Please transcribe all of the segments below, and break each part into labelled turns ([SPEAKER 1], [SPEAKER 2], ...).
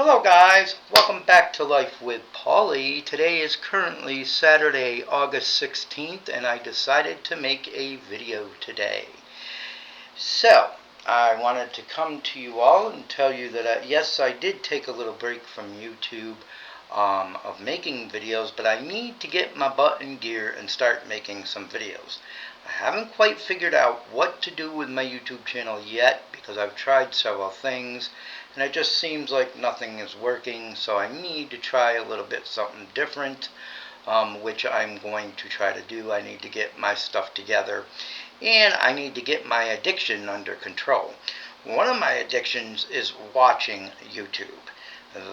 [SPEAKER 1] Hello guys, welcome back to Life with Pauly. Today is currently Saturday, August 16th, and I decided to make a video today. So, I wanted to come to you all and tell you that yes, I did take a little break from YouTube of making videos, but I need to get my butt in gear and start making some videos. I haven't quite figured out what to do with my YouTube channel yet because I've tried several things and it just seems like nothing is working, so I need to try a little bit something different, which I'm going to try to do. I need to get my stuff together and I need to get my addiction under control. One of my addictions is watching YouTube.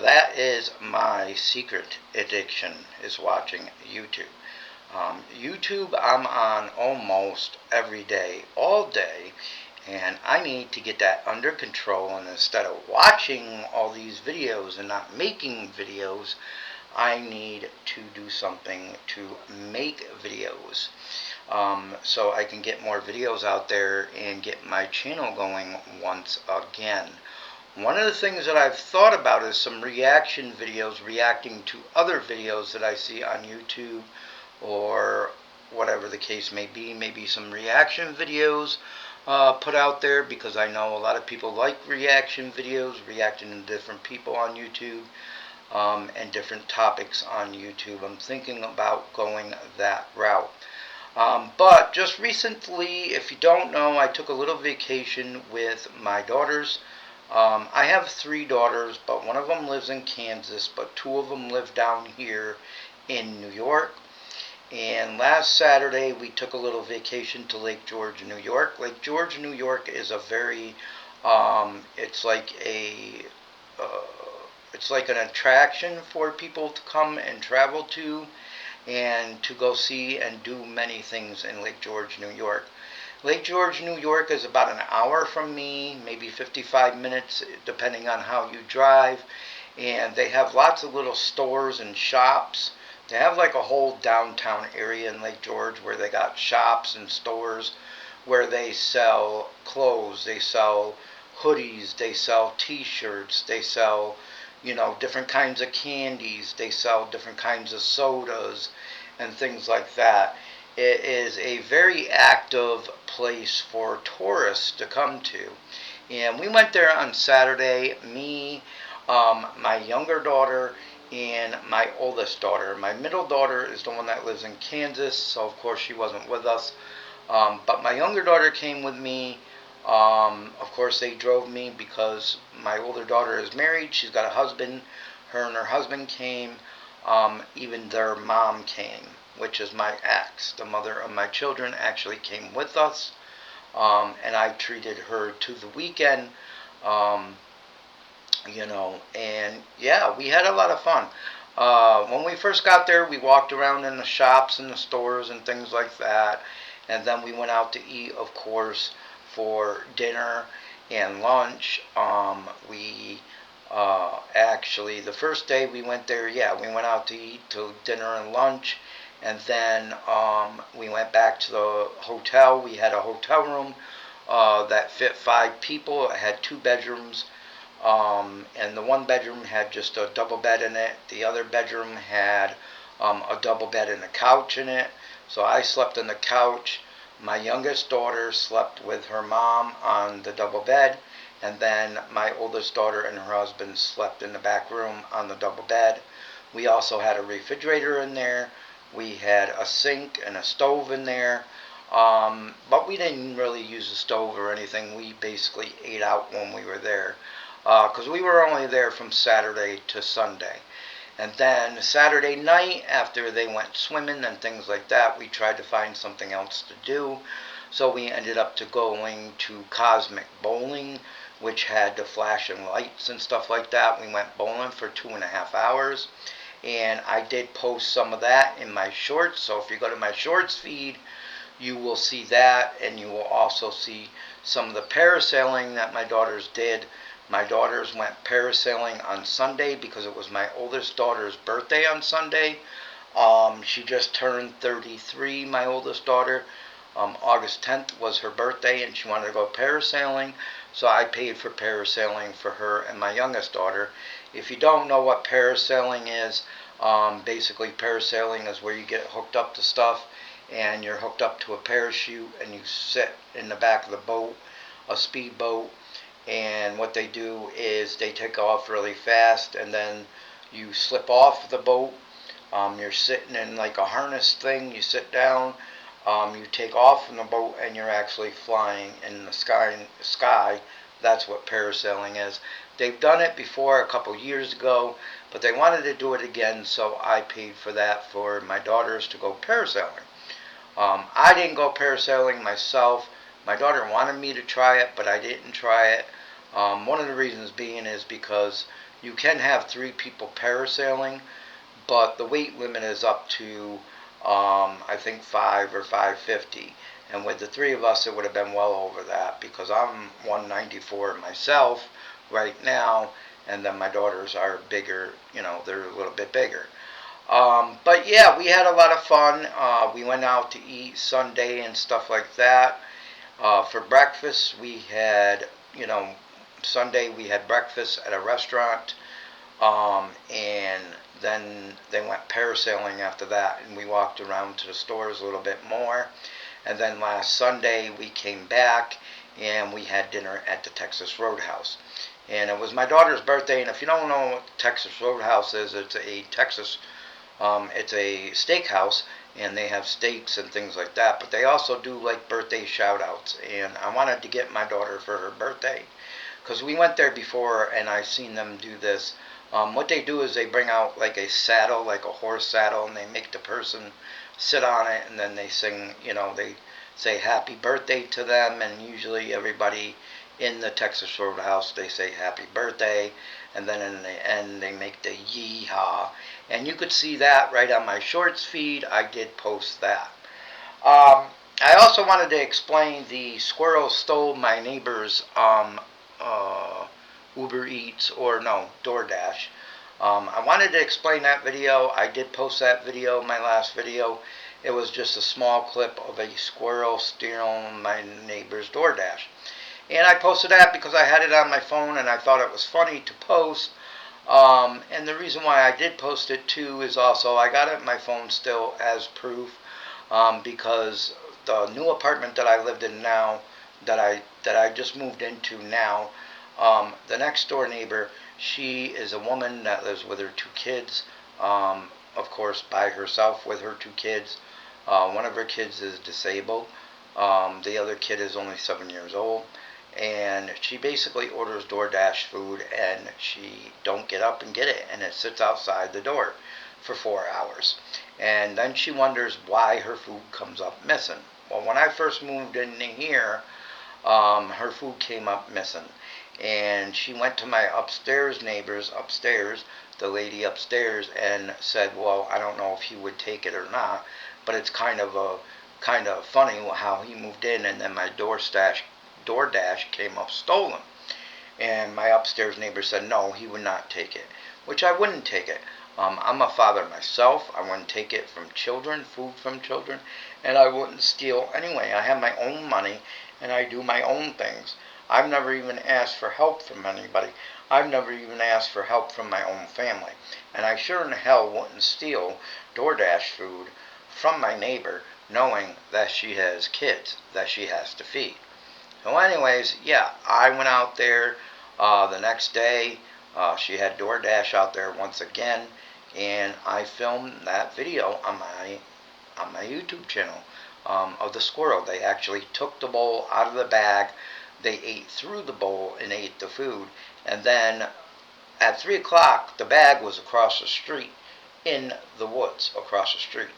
[SPEAKER 1] That is my secret addiction, is watching YouTube. YouTube I'm on almost every day, all day, and I need to get that under control, and instead of watching all these videos and not making videos, I need to do something to make videos. So I can get more videos out there and get my channel going once again. One of the things that I've thought about is some reaction videos, reacting to other videos that I see on YouTube or whatever the case may be. Maybe some reaction videos put out there, because I know a lot of people like reaction videos, reacting to different people on YouTube and different topics on YouTube. I'm thinking about going that route. But just recently, if you don't know, I took a little vacation with my daughters. I have 3 daughters, but one of them lives in Kansas, but 2 of them live down here in New York. And last Saturday we took a little vacation to Lake George, New York. Lake George, New York is a very, it's like uh, it's like an attraction for people to come and travel to and to go see and do many things in Lake George, New York. Lake George, New York is about an hour from me, maybe 55 minutes, depending on how you drive. And they have lots of little stores and shops. They have like a whole downtown area in Lake George where they got shops and stores where they sell clothes, they sell hoodies, they sell t-shirts, they sell, different kinds of candies, they sell different kinds of sodas and things like that. It is a very active place for tourists to come to. And we went there on Saturday, me, my younger daughter, and my oldest daughter. My middle daughter is the one that lives in Kansas, so of course she wasn't with us. But my younger daughter came with me. Of course they drove me because my older daughter is married. She's got a husband. Her and her husband came. Even their mom came, which is my ex. The mother of my children actually came with us. And I treated her to the weekend. And yeah, we had a lot of fun. When we first got there, we walked around in the shops and the stores and things like that, and then we went out to eat, of course, for dinner and lunch. We actually, the first day we went there, yeah, we went out to eat to dinner and lunch, and then we went back to the hotel. We had a hotel room that fit 5 people. It had 2 bedrooms. And the one bedroom had just a double bed in it. The other bedroom had a double bed and a couch in it. So I slept on the couch. My youngest daughter slept with her mom on the double bed. And then my oldest daughter and her husband slept in the back room on the double bed. We also had a refrigerator in there. We had a sink and a stove in there. But we didn't really use the stove or anything. We basically ate out when we were there, because we were only there from Saturday to Sunday. And then Saturday night, after they went swimming and things like that, we tried to find something else to do. So we ended up going to Cosmic Bowling, which had the flashing lights and stuff like that. We went bowling for 2.5 hours. And I did post some of that in my shorts. So if you go to my shorts feed, you will see that, and you will also see some of the parasailing that my daughters did. My daughters went parasailing on Sunday because it was my oldest daughter's birthday on Sunday. She just turned 33, my oldest daughter. August 10th was her birthday, and she wanted to go parasailing. So I paid for parasailing for her and my youngest daughter. If you don't know what parasailing is, basically parasailing is where you get hooked up to stuff and you're hooked up to a parachute and you sit in the back of the boat, a speedboat, and what they do is they take off really fast and then you slip off the boat. You're sitting in like a harness thing. You sit down, you take off from the boat, and you're actually flying in the sky. That's what parasailing is. They've done it before a couple years ago, but they wanted to do it again, so I paid for that for my daughters to go parasailing. I didn't go parasailing myself. My daughter wanted me to try it, but I didn't try it. One of the reasons being is because you can have 3 people parasailing, but the weight limit is up to I think 5 or 550, and with the 3 of us it would have been well over that because I'm 194 myself right now, and then my daughters are bigger, they're a little bit bigger. But yeah, we had a lot of fun. We went out to eat Sunday and stuff like that. For breakfast we had, Sunday we had breakfast at a restaurant, and then they went parasailing after that, and we walked around to the stores a little bit more. And then last Sunday we came back and we had dinner at the Texas Roadhouse. And it was my daughter's birthday, and if you don't know what the Texas Roadhouse is, it's a steakhouse, and they have steaks and things like that, but they also do like birthday shout outs, and I wanted to get my daughter for her birthday because we went there before and I seen them do this. What they do is they bring out like a saddle, like a horse saddle, and they make the person sit on it, and then they sing, they say happy birthday to them, and usually everybody in the Texas Roadhouse, they say happy birthday, and then in the end they make the yee-haw. And you could see that right on my shorts feed. I did post that. I also wanted to explain the squirrel stole my neighbor's Uber Eats, or no, DoorDash. I wanted to explain that video. I did post that video, my last video. It was just a small clip of a squirrel stealing my neighbor's DoorDash. And I posted that because I had it on my phone and I thought it was funny to post. And the reason why I did post it too is also I got it on my phone still as proof, because the new apartment that I lived in now, that I just moved into now, the next door neighbor, she is a woman that lives with her 2 kids, of course by herself with her 2 kids. One of her kids is disabled. The other kid is only 7 years old. And she basically orders DoorDash food and she don't get up and get it, and it sits outside the door for 4 hours. And then she wonders why her food comes up missing. Well, when I first moved in here, her food came up missing. And she went to my upstairs neighbors upstairs, the lady upstairs, and said, well, I don't know if he would take it or not, but it's kind of funny how he moved in and then my DoorDash came up stolen. And my upstairs neighbor said no, he would not take it, which I wouldn't take it. I'm a father myself. I wouldn't take it from children, food from children, and I wouldn't steal anyway. I have my own money and I do my own things. I've never even asked for help from anybody. I've never even asked for help from my own family. And I sure in hell wouldn't steal DoorDash food from my neighbor knowing that she has kids that she has to feed. So anyways, yeah, I went out there the next day. She had DoorDash out there once again, and I filmed that video on my YouTube channel, of the squirrel. They actually took the bowl out of the bag. They ate through the bowl and ate the food. And then at 3 o'clock, the bag was across the street in the woods across the street.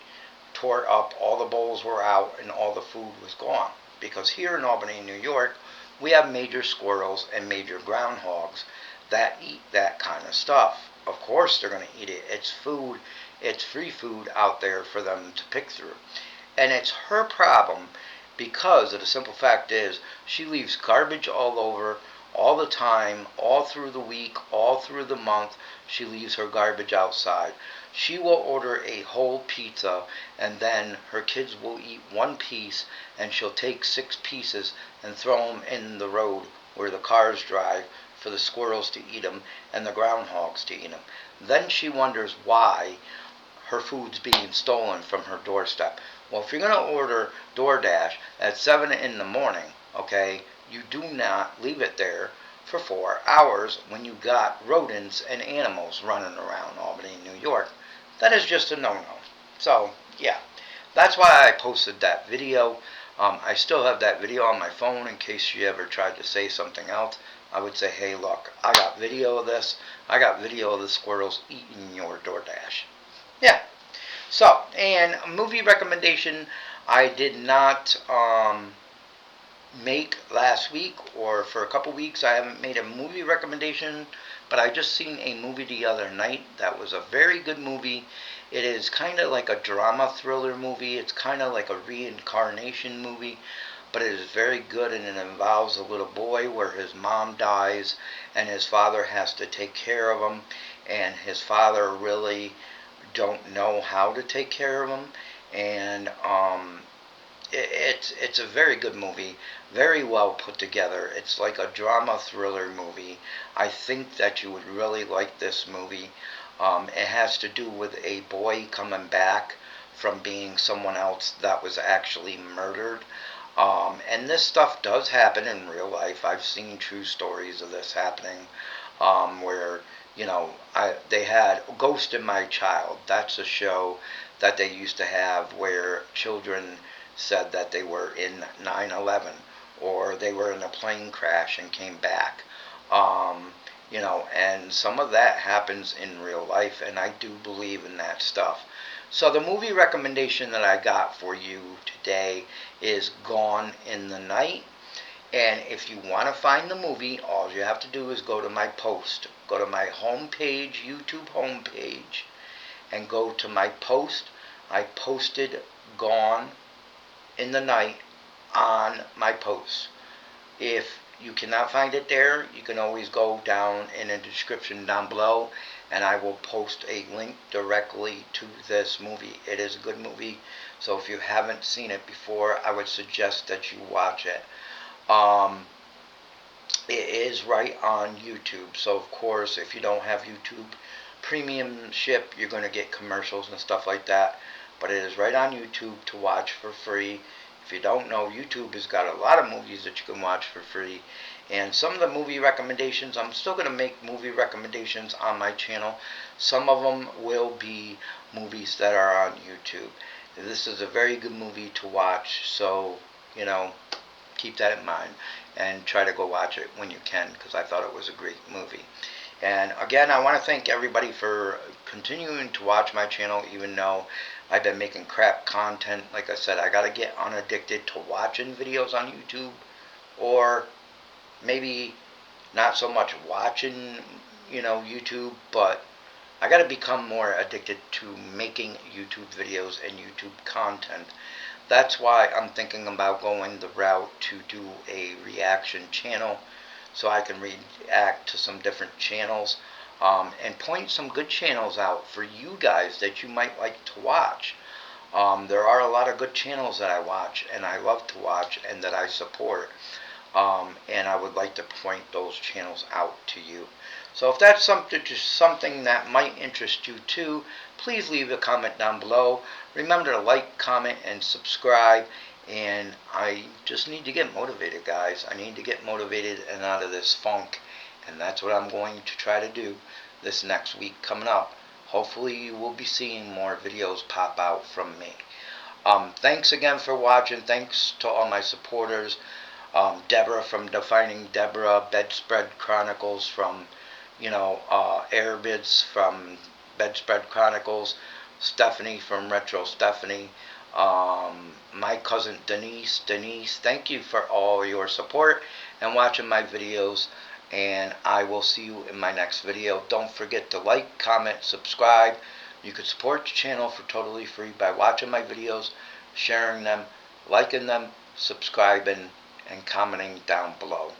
[SPEAKER 1] Tore up, all the bowls were out, and all the food was gone. Because here in Albany, New York, we have major squirrels and major groundhogs that eat that kind of stuff. Of course they're going to eat it. It's food. It's free food out there for them to pick through. And it's her problem because of the simple fact is she leaves garbage all over all the time, all through the week, all through the month. She leaves her garbage outside. She will order a whole pizza and then her kids will eat 1 piece and she'll take 6 pieces and throw them in the road where the cars drive for the squirrels to eat them and the groundhogs to eat them. Then she wonders why her food's being stolen from her doorstep. Well, if you're going to order DoorDash at 7 in the morning, okay, you do not leave it there for 4 hours when you got rodents and animals running around Albany, New York. That is just a no-no. So, yeah, that's why I posted that video. I still have that video on my phone in case she ever tried to say something else. I would say, hey, look, I got video of this. I got video of the squirrels eating your DoorDash. Yeah. So, and a movie recommendation I did not make last week, or for a couple weeks I haven't made a movie recommendation, but I just seen a movie the other night that was a very good movie. It is kind of like a drama thriller movie. It's kind of like a reincarnation movie, but it is very good, and it involves a little boy where his mom dies and his father has to take care of him, and his father really don't know how to take care of him, and it's a very good movie, very well put together. It's like a drama thriller movie. I think that you would really like this movie. It has to do with a boy coming back from being someone else that was actually murdered. And this stuff does happen in real life. I've seen true stories of this happening, where, you know, they had Ghost in My Child. That's a show that they used to have where children said that they were in 9/11, or they were in a plane crash and came back. You know, and some of that happens in real life, and I do believe in that stuff. So the movie recommendation that I got for you today is Gone in the Night. And if you want to find the movie, all you have to do is go to my post. Go to my homepage, YouTube homepage, and go to my post. I posted Gone in the Night on my post. If you cannot find it there, you can always go down in the description down below, and I will post a link directly to this movie. It is a good movie, so if you haven't seen it before, I would suggest that you watch it. It is right on YouTube, so of course, if you don't have YouTube Premiumship, you're going to get commercials and stuff like that, but it is right on YouTube to watch for free. If you don't know, YouTube has got a lot of movies that you can watch for free. And some of the movie recommendations, I'm still going to make movie recommendations on my channel. Some of them will be movies that are on YouTube. This is a very good movie to watch, so, you know, keep that in mind and try to go watch it when you can, because I thought it was a great movie. And again, I want to thank everybody for continuing to watch my channel, even though I've been making crap content. Like I said, I got to get unaddicted to watching videos on YouTube, or maybe not so much watching, you know, YouTube, but I got to become more addicted to making YouTube videos and YouTube content. That's why I'm thinking about going the route to do a reaction channel, so I can react to some different channels, and point some good channels out for you guys that you might like to watch. There are a lot of good channels that I watch and I love to watch and that I support, and I would like to point those channels out to you. So if that's something that might interest you too, please leave a comment down below. Remember to like, comment, and subscribe. And I just need to get motivated, guys. I need to get motivated and out of this funk. And that's what I'm going to try to do this next week coming up. Hopefully you will be seeing more videos pop out from me. Thanks again for watching. Thanks to all my supporters. Deborah from Defining Deborah, Bedspread Chronicles from, you know, Airbids from Bedspread Chronicles, Stephanie from Retro Stephanie, my cousin Denise, thank you for all your support and watching my videos, and I will see you in my next video. Don't forget to like, comment, subscribe. You can support the channel for totally free by watching my videos, sharing them, liking them, subscribing, and commenting down below.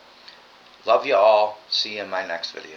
[SPEAKER 1] Love you all. See you in my next video.